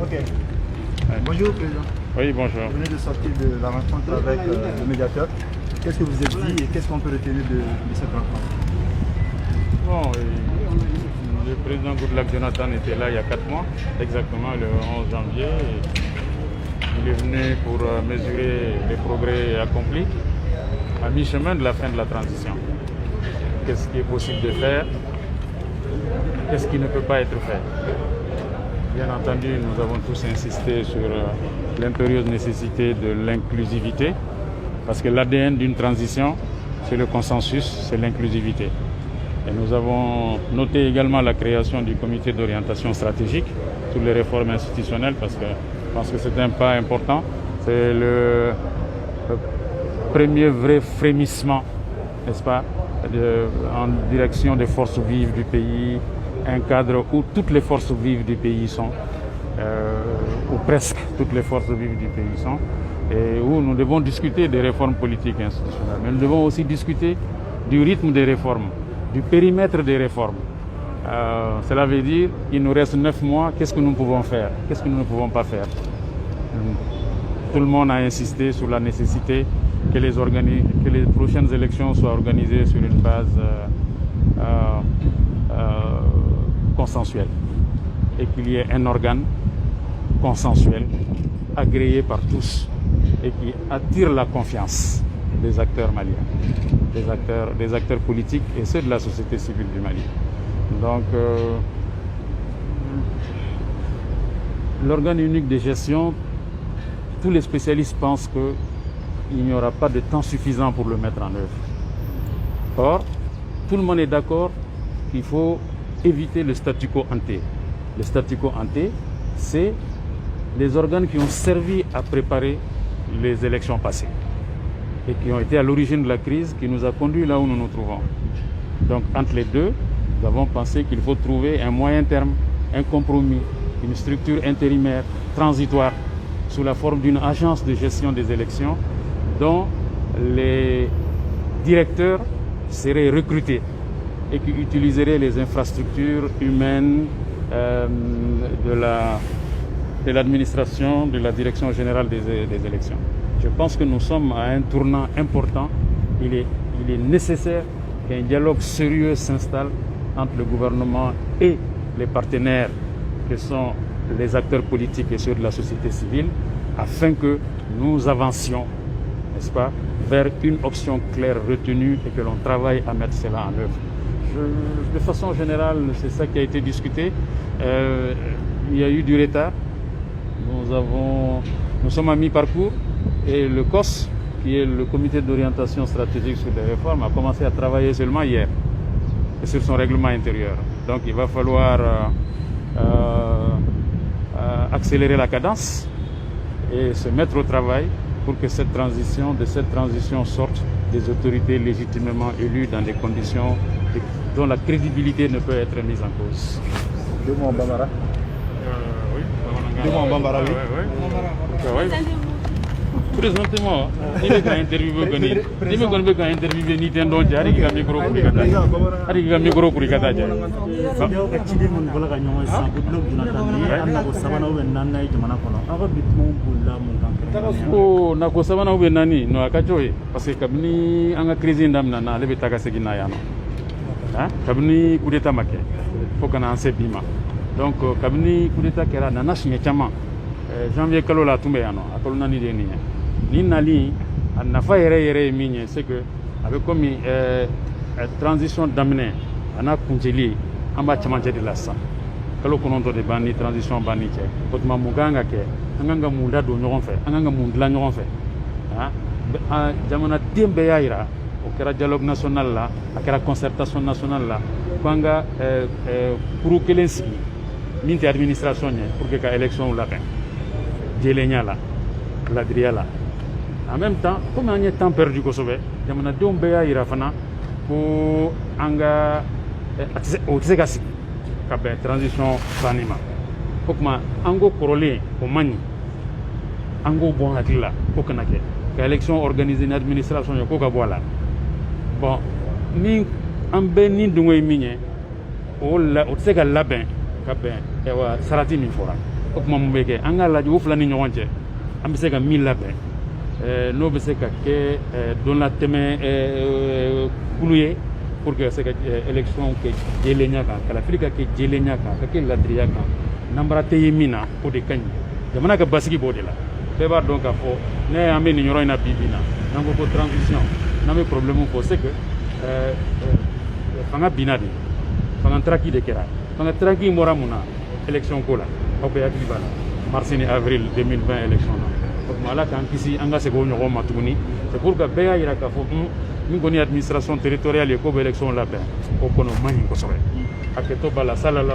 Ok. Bonjour, Président. Oui, bonjour. Vous venez de sortir de la rencontre avec le médiateur. Qu'est-ce que vous êtes dit et qu'est-ce qu'on peut retenir de cette rencontre? Bon, le président Goodluck Jonathan était là il y a 4 mois, exactement le 11 janvier. Il est venu pour mesurer les progrès accomplis à mi-chemin de la fin de la transition. Qu'est-ce qui est possible de faire? Qu'est-ce qui ne peut pas être fait? Bien entendu, nous avons tous insisté sur l'impérieuse nécessité de l'inclusivité, parce que l'ADN d'une transition, c'est le consensus, c'est l'inclusivité. Et nous avons noté également la création du comité d'orientation stratégique, toutes les réformes institutionnelles, parce que je pense que c'est un pas important. C'est le premier vrai frémissement, n'est-ce pas, en direction des forces vives du pays, un cadre où toutes les forces vives du pays sont, ou presque toutes les forces vives du pays sont, et où nous devons discuter des réformes politiques et institutionnelles. Mais nous devons aussi discuter du rythme des réformes, du périmètre des réformes. Cela veut dire qu'il nous reste 9 mois, qu'est-ce que nous pouvons faire? Qu'est-ce que nous ne pouvons pas faire? Tout le monde a insisté sur la nécessité que les prochaines élections soient organisées sur une base consensuelle et qu'il y ait un organe consensuel agréé par tous et qui attire la confiance des acteurs maliens, des acteurs politiques et ceux de la société civile du Mali. Donc, l'organe unique de gestion, tous les spécialistes pensent qu'il n'y aura pas de temps suffisant pour le mettre en œuvre. Or, tout le monde est d'accord qu'il faut éviter le statu quo ante. Le statu quo ante, c'est les organes qui ont servi à préparer les élections passées et qui ont été à l'origine de la crise qui nous a conduits là où nous nous trouvons. Donc, entre les deux, nous avons pensé qu'il faut trouver un moyen terme, un compromis, une structure intérimaire, transitoire, sous la forme d'une agence de gestion des élections dont les directeurs seraient recrutés et qui utiliserait les infrastructures humaines de l'administration, de la direction générale des élections. Je pense que nous sommes à un tournant important. Il est nécessaire qu'un dialogue sérieux s'installe entre le gouvernement et les partenaires que sont les acteurs politiques et ceux de la société civile afin que nous avancions, n'est-ce pas, vers une option claire retenue et que l'on travaille à mettre cela en œuvre. De façon générale, c'est ça qui a été discuté. Il y a eu du retard. Nous sommes à mi-parcours et le COS, qui est le comité d'orientation stratégique sur les réformes, a commencé à travailler seulement hier et sur son règlement intérieur. Donc il va falloir accélérer la cadence et se mettre au travail pour que de cette transition sorte des autorités légitimement élues dans des conditions dont la crédibilité ne peut être mise en cause. Deux mots en Bambara. Oui. Deux mots en Bambara, oui. Oui. Présentement, il est un interview ni tendon jari ga micro pour kata. Ari ga micro pour kata jari. Oh, na ko sabana ube nani no akajoy parce que kabni anga crise ndamna na lebe taka segina yano. Hein? Kabni coup d'état maké. Faut qu'on en bima. Donc kabni coup d'état kera na nashnya chama. Janvier kalo la tumbe yano. Akolo nani de ni. Ni nali nafa yere minye c'est que avec comme transition d'amener ana kunjeli amba chama jadi la sa. Kalo konondo de bani transition bani ke. Kotma muganga ke. Anganga munda do ñogon fe. Anganga mundla ñogon fe. Hein? Jamana tembe yaira. Au kera dialogue national là, à kera concertation nationale là, kwanga pour que l'inspi, minte administration pour que la élection ou la fin, délenia là, la dria là. En même temps, comme on y a temps perdu Kosovo, jamana dombe ya irafana pour anga otsegasi, kabe transition banima. Kokma ango korole au mani, ango bon akila, kokanake. L'élection organisée une administration ko ka voilà. Bon, ni ambe ni dungoy miñe o la o tsega labin ka ben e wa sarati min fora o kuma mun bɛ kɛ an ka lajɛ o fila ni ɲɔgɔn cɛ an bɛ se ka min labɛn n'o bɛ se ka kɛ don la tɛmɛ kulu ye pour que se ka élection kɛ jɛlenya kan kalafili ka kɛ jɛlenya kan ka kɛ ladiriya kan nanbara tɛ ye min na o de ka ɲi jamana ka basigi b'o de la bɛɛ b'a dɔn k'a fɔ ne an bɛ nin yɔrɔ in na bi bi na n'an ko ko transition n'an bɛ problème fɔ c'est que fanga binna de fanga traki de kɛra fanga traki in bɔra mun na élection ko la aw bɛɛ hakili b'a la mars ni avril 2020 élection na o tuma ala k'an kisi an ka segin o ɲɔgɔn ma tuguni c'est pour que bɛɛ y'a yira k'a fɔ min kɔni ye administration territoriale ye ko bɛ élection labɛn o kɔni o man ɲi kosɛbɛ hakɛto b'a la salala